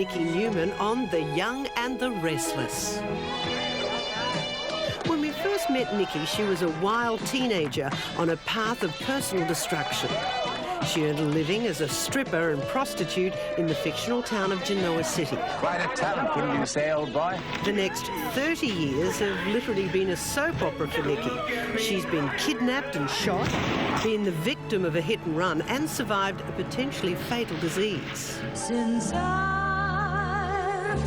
Nikki Newman on The Young and the Restless. When we first met Nikki, she was a wild teenager on a path of personal destruction. She earned a living as a stripper and prostitute in the fictional town of Genoa City. Quite a talent, wouldn't you say, old boy? The next 30 years have literally been a soap opera for Nikki. She's been kidnapped and shot, been the victim of a hit and run, and survived a potentially fatal disease. Since I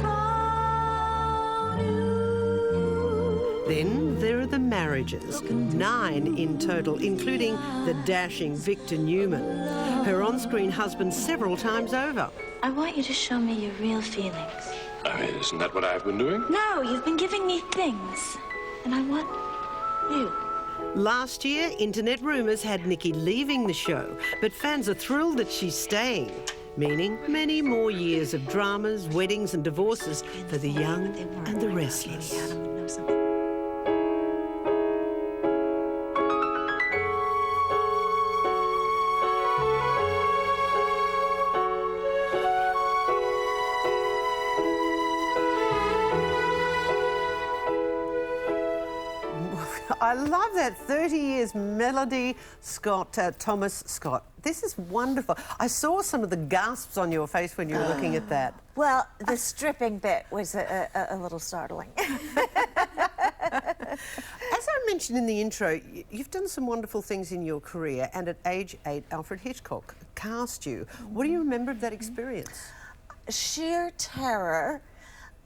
found you. Then there are the marriages, 9 in total, including the dashing Victor Newman, her on-screen husband several times over. I want you to show me your real feelings. I mean, isn't that what I've been doing? No, you've been giving me things, and I want you. Last year, internet rumours had Nikki leaving the show, but fans are thrilled that she's staying, meaning many more years of dramas, weddings and divorces for the young and the restless. I love that 30 years Melody Scott, Thomas Scott. This is wonderful. I saw some of the gasps on your face when you were looking at that. Well, the stripping bit was a little startling. As I mentioned in the intro, you've done some wonderful things in your career, and at age 8, Alfred Hitchcock cast you. What do you remember of that experience? Sheer terror.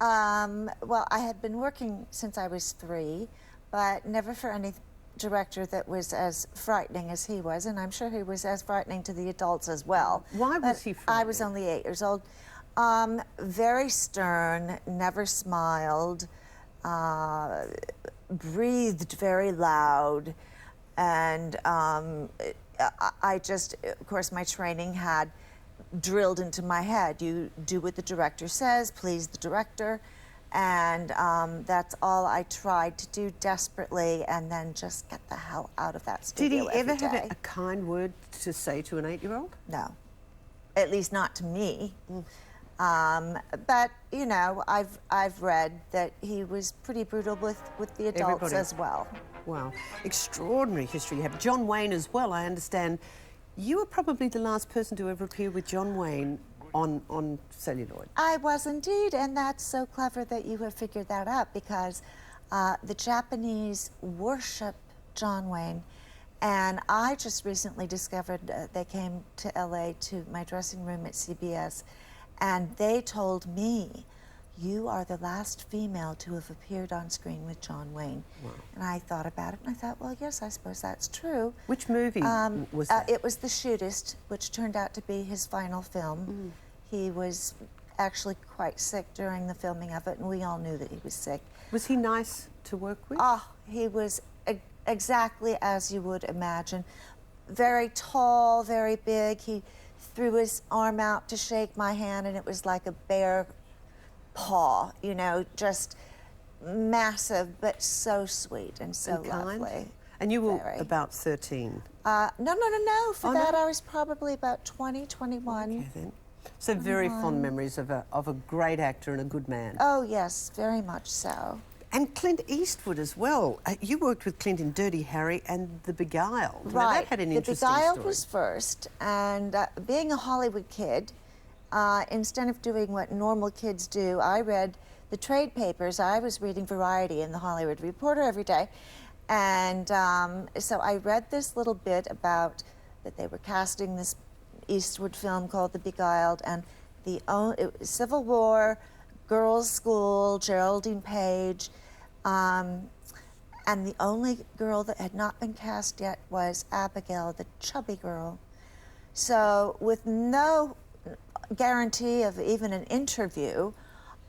Well, I had been working since I was 3, but never for any director that was as frightening as he was, and I'm sure he was as frightening to the adults as well. Why was he frightening? I was only 8 years old. Very stern, never smiled, breathed very loud, and I just, of course, my training had drilled into my head. You do what the director says, please the director. And that's all I tried to do desperately, and then just get the hell out of that studio. Did he ever every have day. a kind word to say to an 8-year-old? No, at least not to me. But you know, I've read that he was pretty brutal with the adults Everybody. as well. Wow, extraordinary history you have. John Wayne as well, I understand. You were probably the last person to ever appear with John Wayne on celluloid. I was indeed, and that's so clever that you have figured that out, because the Japanese worship John Wayne, and I just recently discovered they came to LA to my dressing room at CBS, and they told me, you are the last female to have appeared on screen with John Wayne. Wow. And I thought about it, and I thought, well, yes, I suppose that's true. Which movie was that? It was The Shootist, which turned out to be his final film. He was actually quite sick during the filming of it, and we all knew that he was sick. Was he nice to work with? Oh, he was exactly as you would imagine. Very tall, very big. He threw his arm out to shake my hand, and it was like a bear paw, you know, just massive, but so sweet and so lovely. And you were Very. about 13? No. For Oh, that, no? I was probably about 20, 21. Okay, then. So very fond memories of a great actor and a good man. Oh, yes, very much so. And Clint Eastwood as well. You worked with Clint in Dirty Harry and The Beguiled. Now, Right. that had an interesting The Beguiled story. was first, and being a Hollywood kid, instead of doing what normal kids do, I read the trade papers. I was reading Variety and The Hollywood Reporter every day, and so I read this little bit about that they were casting this Eastwood film called The Beguiled, and it was Civil War, girls' school, Geraldine Page, and the only girl that had not been cast yet was Abigail, the chubby girl. So with no guarantee of even an interview,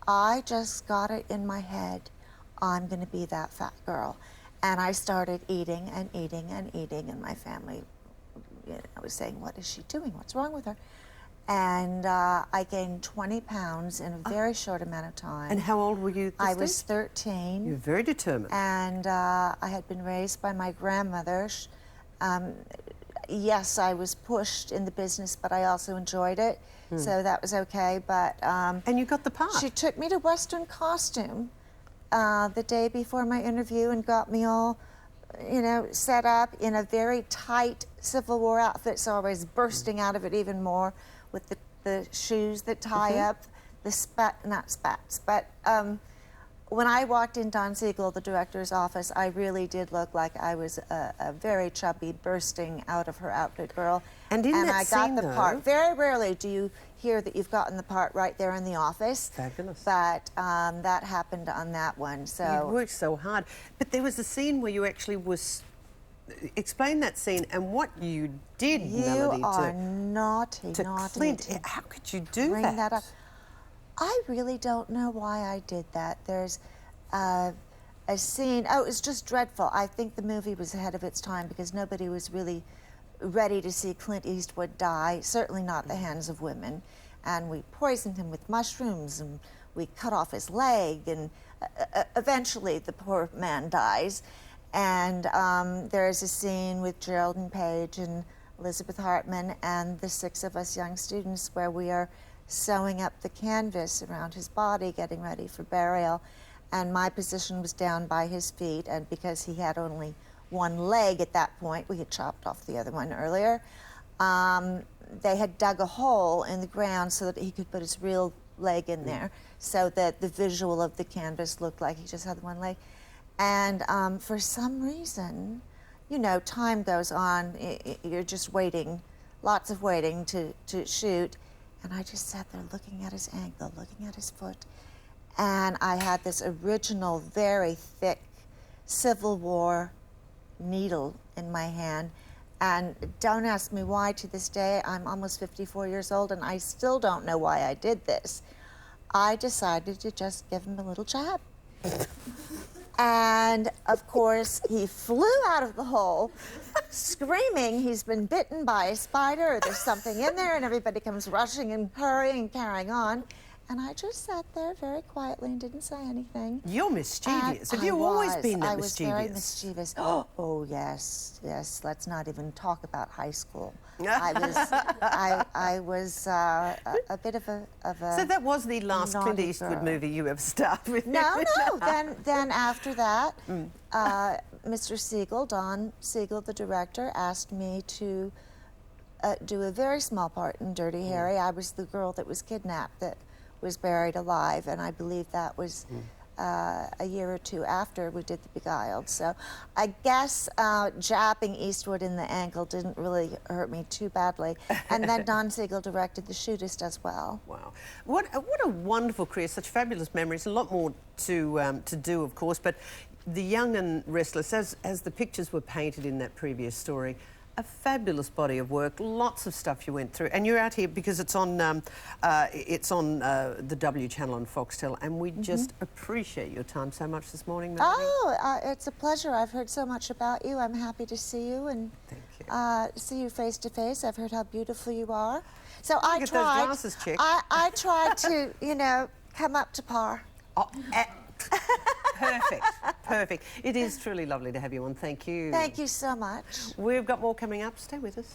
I just got it in my head, I'm going to be that fat girl. And I started eating and eating and eating, and my family, I was saying, what is she doing? What's wrong with her? And I gained 20 pounds in a very short amount of time. And how old were you at this I stage? was 13. You were very determined. And I had been raised by my grandmother. yes, I was pushed in the business, but I also enjoyed it, so that was okay. But And you got the part. she took me to Western costume the day before my interview and got me all, you know, set up in a very tight Civil War outfit, so I was bursting out of it even more with the shoes that tie up, the not spats, but when I walked in Don Siegel, the director's office, I really did look like I was a very chubby, bursting out of her outfit girl. And in that I got scene, the though- part. Very rarely do you hear that you've gotten the part right there in the office. Fabulous. But that happened on that one. You So worked so hard. But there was a scene where you actually was... Explain that scene and what you did, you Melody, are naughty, to naughty. Clint. to How could you do bring that up. that? I really don't know why I did that. There's a scene, oh, it was just dreadful. I think the movie was ahead of its time because nobody was really ready to see Clint Eastwood die, certainly not at the hands of women. And we poisoned him with mushrooms and we cut off his leg and eventually the poor man dies. And there's a scene with Geraldine Page and Elizabeth Hartman and the 6 of us young students where we are sewing up the canvas around his body, getting ready for burial. And my position was down by his feet, and because he had only one leg at that point, we had chopped off the other one earlier, they had dug a hole in the ground so that he could put his real leg in there, so that the visual of the canvas looked like he just had one leg. And for some reason, you know, time goes on, you're just waiting, lots of waiting to shoot. And I just sat there looking at his ankle, looking at his foot. And I had this original, very thick Civil War needle in my hand. And don't ask me why to this day. I'm almost 54 years old and I still don't know why I did this. I decided to just give him a little jab. And of course, he flew out of the hole screaming he's been bitten by a spider or there's something in there, and everybody comes rushing and hurrying and carrying on. And I just sat there very quietly and didn't say anything. You're mischievous. And Have you always been that I was very mischievous? mischievous. Oh yes, yes. Let's not even talk about high school. I was a bit of a. So that was the last Clint naughty Eastwood girl. movie you ever starred with? No. Then after that, Mr. Siegel, Don Siegel, the director, asked me to do a very small part in Dirty Harry. I was the girl that was kidnapped that was buried alive, and I believe that was a year or two after we did The Beguiled. So I guess jabbing Eastwood in the ankle didn't really hurt me too badly. And then Don Siegel directed The Shootist as well. Wow. What a wonderful career, such fabulous memories, a lot more to do, of course, but The Young and Restless, as the pictures were painted in that previous story, a fabulous body of work, lots of stuff you went through, and you're out here because it's on the W channel on Foxtel, and we just appreciate your time so much this morning, Melody. Oh, it's a pleasure. I've heard so much about you. I'm happy to see you and Thank you. see you face to face. I've heard how beautiful you are. So I Get tried. those glasses checked. I tried to, you know, come up to par. Oh, perfect, perfect. It is truly lovely to have you on. Thank you. Thank you so much. We've got more coming up. Stay with us.